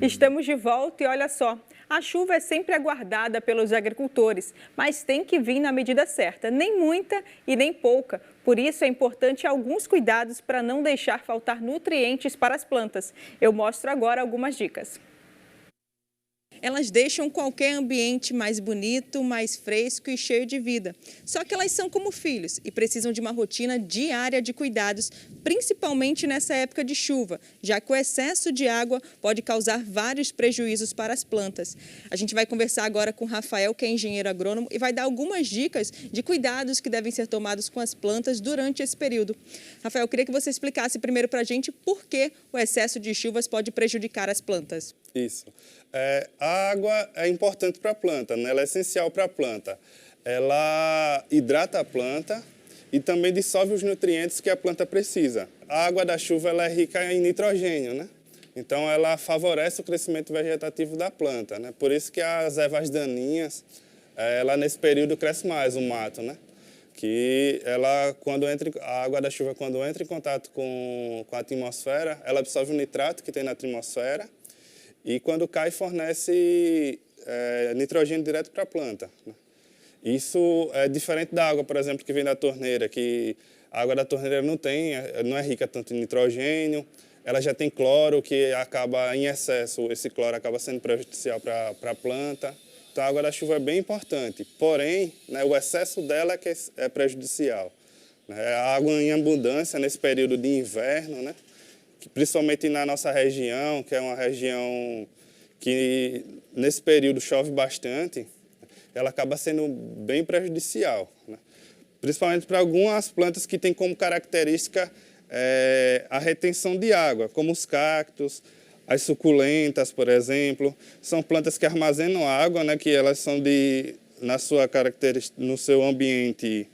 Estamos de volta e olha só, a chuva é sempre aguardada pelos agricultores, mas tem que vir na medida certa, nem muita e nem pouca. Por isso é importante alguns cuidados para não deixar faltar nutrientes para as plantas. Eu mostro agora algumas dicas. Elas deixam qualquer ambiente mais bonito, mais fresco e cheio de vida. Só que elas são como filhos e precisam de uma rotina diária de cuidados, principalmente nessa época de chuva, já que o excesso de água pode causar vários prejuízos para as plantas. A gente vai conversar agora com o Rafael, que é engenheiro agrônomo, e vai dar algumas dicas de cuidados que devem ser tomados com as plantas durante esse período. Rafael, eu queria que você explicasse primeiro para a gente por que o excesso de chuvas pode prejudicar as plantas. Isso. A água é importante para a planta, né? Ela é essencial para a planta. Ela hidrata a planta e também dissolve os nutrientes que a planta precisa. A água da chuva ela é rica em nitrogênio, né? Então ela favorece o crescimento vegetativo da planta, né? Por isso que as ervas daninhas, ela nesse período cresce mais, o mato, né? Que ela, a água da chuva, quando entra em contato com a atmosfera, ela absorve o nitrato que tem na atmosfera e quando cai fornece nitrogênio direto para a planta. Isso é diferente da água, por exemplo, que vem da torneira, que a água da torneira não é rica tanto em nitrogênio, ela já tem cloro, que acaba em excesso, esse cloro acaba sendo prejudicial para a planta. Então a água da chuva é bem importante, porém, né, o excesso dela é que é prejudicial. A água em abundância nesse período de inverno, né, que principalmente na nossa região, que é uma região que nesse período chove bastante, ela acaba sendo bem prejudicial, né? Principalmente para algumas plantas que têm como característica a retenção de água, como os cactos, as suculentas, por exemplo. São plantas que armazenam água, né, que elas são no seu ambiente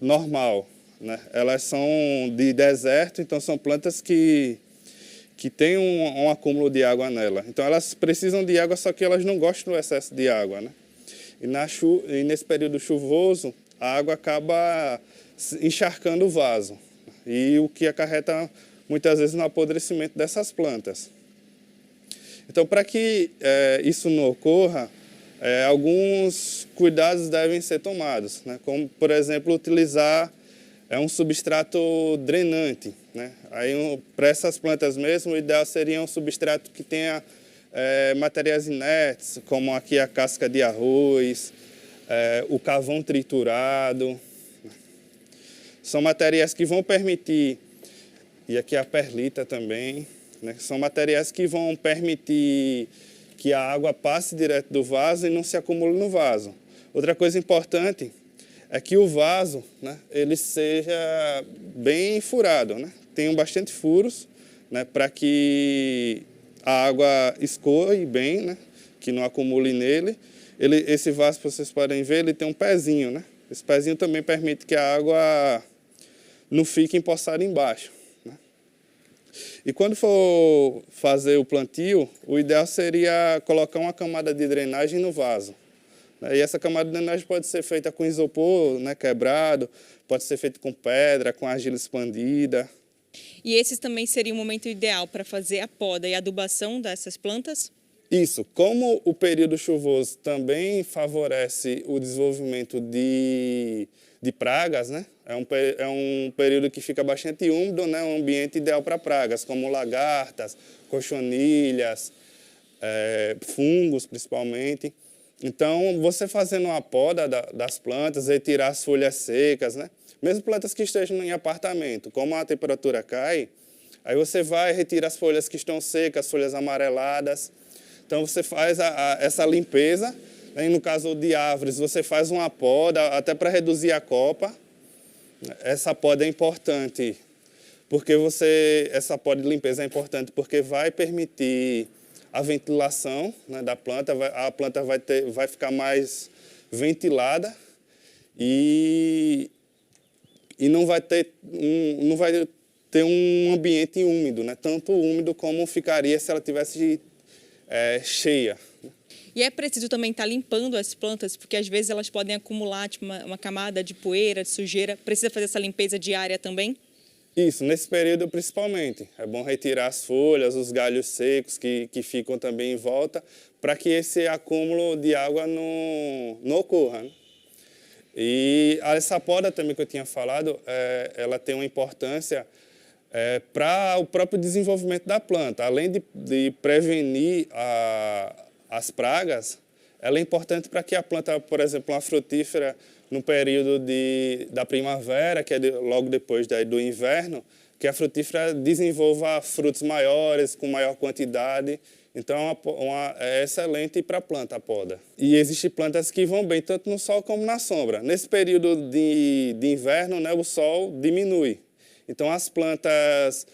normal, né? Elas são de deserto, então são plantas que têm um acúmulo de água nela. Então elas precisam de água, só que elas não gostam do excesso de água, né? E nesse período chuvoso, a água acaba encharcando o vaso, e o que acarreta muitas vezes no apodrecimento dessas plantas. Então, para que isso não ocorra, alguns cuidados devem ser tomados, né? Como, por exemplo, utilizar um substrato drenante, né? Aí, para essas plantas mesmo, o ideal seria um substrato que tenha materiais inertes, como aqui a casca de arroz, o carvão triturado. São materiais que vão permitir, e aqui a perlita também, né? São materiais que vão permitir que a água passe direto do vaso e não se acumule no vaso. Outra coisa importante é que o vaso, né, ele seja bem furado, né? Tenham bastante furos, né, para que a água escoe bem, né, que não acumule nele. Esse vaso, vocês podem ver, ele tem um pezinho, né? Esse pezinho também permite que a água não fique empoçada embaixo, né? E quando for fazer o plantio, o ideal seria colocar uma camada de drenagem no vaso. E essa camada de drenagem pode ser feita com isopor, né, quebrado, pode ser feita com pedra, com argila expandida. E esses também seria o momento ideal para fazer a poda e adubação dessas plantas? Isso. Como o período chuvoso também favorece o desenvolvimento de pragas, né? É um período que fica bastante úmido, né? Um ambiente ideal para pragas, como lagartas, cochonilhas, fungos principalmente. Então, você fazendo uma poda das plantas, retirar as folhas secas, né? Mesmo plantas que estejam em apartamento, como a temperatura cai, aí você vai retirar as folhas que estão secas, as folhas amareladas. Então, você faz essa limpeza, né? E no caso de árvores, você faz uma poda até para reduzir a copa. Essa poda é importante, porque essa poda de limpeza é importante porque vai permitir a ventilação, né, da planta, a planta vai ficar mais ventilada e não vai ter um ambiente úmido, né, tanto úmido como ficaria se ela tivesse cheia. E é preciso também estar limpando as plantas, porque às vezes elas podem acumular tipo, uma camada de poeira, de sujeira. Precisa fazer essa limpeza diária também? Isso, nesse período principalmente. É bom retirar as folhas, os galhos secos que ficam também em volta, para que esse acúmulo de água não ocorra, né? E essa poda também que eu tinha falado, ela tem uma importância para o próprio desenvolvimento da planta. Além de prevenir as pragas, ela é importante para que a planta, por exemplo, uma frutífera, no período da primavera, que é logo depois do inverno, que a frutífera desenvolva frutos maiores, com maior quantidade. Então, é excelente para a planta, a poda. E existem plantas que vão bem tanto no sol como na sombra. Nesse período de inverno, né, o sol diminui. Então, as plantas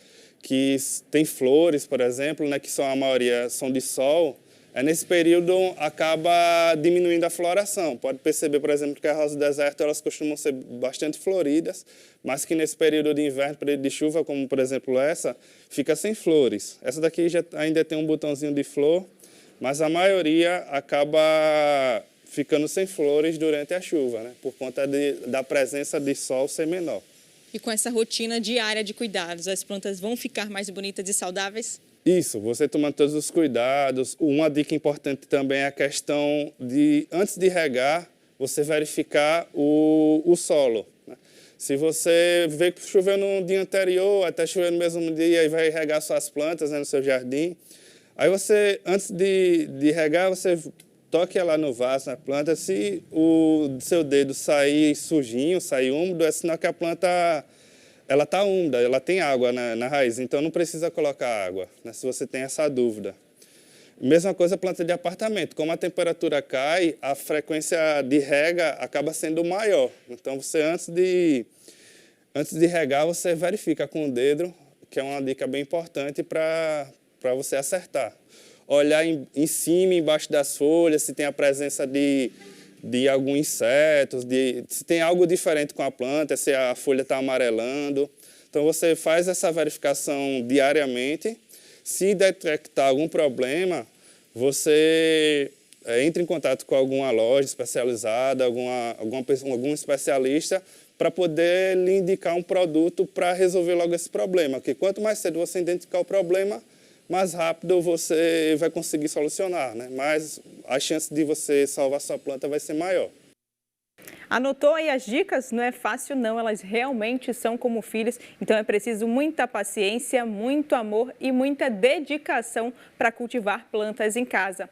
que têm flores, por exemplo, né, que a maioria são de sol, nesse período acaba diminuindo a floração. Pode perceber, por exemplo, que as rosas do deserto elas costumam ser bastante floridas, mas que nesse período de inverno, período de chuva, como por exemplo essa, fica sem flores. Essa daqui ainda tem um botãozinho de flor, mas a maioria acaba ficando sem flores durante a chuva, né? Por conta da presença de sol ser menor. E com essa rotina diária de cuidados, as plantas vão ficar mais bonitas e saudáveis? Isso, você tomando todos os cuidados. Uma dica importante também é a questão de, antes de regar, você verificar o solo, né? Se você vê que choveu no dia anterior, até chover no mesmo dia e vai regar suas plantas, né, no seu jardim, aí você, antes de regar, você toque lá no vaso, na planta. Se o seu dedo sair sujinho, sair úmido, é sinal que a planta ela está úmida, ela tem água na raiz, então não precisa colocar água, né, se você tem essa dúvida. Mesma coisa a planta de apartamento, como a temperatura cai, a frequência de rega acaba sendo maior. Então, você antes de regar, você verifica com o dedo, que é uma dica bem importante para você acertar. Olhar em cima, embaixo das folhas, se tem a presença de algum inseto, se tem algo diferente com a planta, se a folha está amarelando. Então, você faz essa verificação diariamente. Se detectar algum problema, você entra em contato com alguma loja especializada, algum especialista, para poder lhe indicar um produto para resolver logo esse problema. Porque quanto mais cedo você identificar o problema, mais rápido você vai conseguir solucionar, né? Mas a chance de você salvar sua planta vai ser maior. Anotou aí as dicas? Não é fácil não, elas realmente são como filhos, então é preciso muita paciência, muito amor e muita dedicação para cultivar plantas em casa.